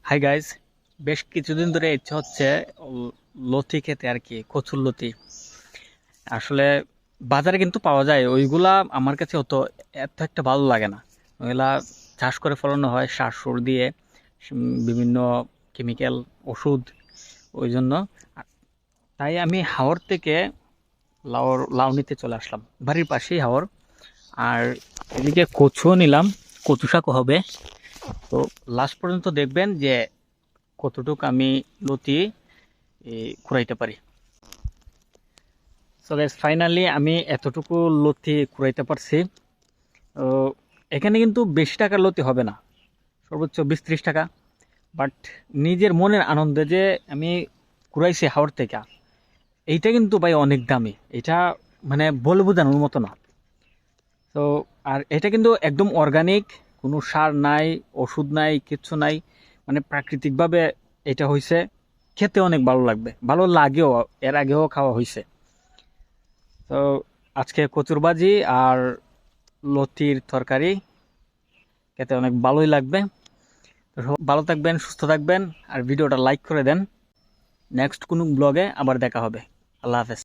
Hi guys, বেশ কিছুদিন ধরে ইচ্ছা হচ্ছে লতি খেতে আর কি, কচুর লতি। আসলে বাজারে কিন্তু পাওয়া যায় ওইগুলা, আমার কাছে এত একটা ভালো লাগে না। ওইগুলা চাষ করে ফলানো হয় সার সুর দিয়ে, বিভিন্ন কেমিক্যাল, ওষুধ, ওই জন্য। তাই আমি হাওর থেকে লাউ নিতে চলে আসলাম, বাড়ির পাশেই হাওর। আর এদিকে কচুও নিলাম, কচু শাকও হবে। তো লাস্ট পর্যন্ত দেখবেন যে কতটুক আমি লতি কুড়াইতে পারি। সো গাইস, ফাইনালি আমি এতটুকু লতি কুড়াইতে পারছি। তো এখানে কিন্তু বেশি টাকার লতি হবে না, সর্বোচ্চ 20-30 টাকা। বাট নিজের মনের আনন্দে যে আমি কুড়াইছি হাওড় থেকে, এইটা কিন্তু ভাই অনেক দামি। এটা মানে বলে বোঝানোর মতো না। তো আর এটা কিন্তু একদম অর্গানিক, কোনো সার নাই, ওষুধ নাই, কিচ্ছু নাই। মানে প্রাকৃতিকভাবে এটা হয়েছে। খেতে অনেক ভালো লাগবে, ভালো লাগেও, এর আগেও খাওয়া হয়েছে। তো আজকে কচুর ভাজি আর লতির তরকারি খেতে অনেক ভালোই লাগবে। তো ভালো থাকবেন, সুস্থ থাকবেন, আর ভিডিওটা লাইক করে দেন। নেক্সট কোনো ব্লগে আবার দেখা হবে। আল্লাহ হাফেজ।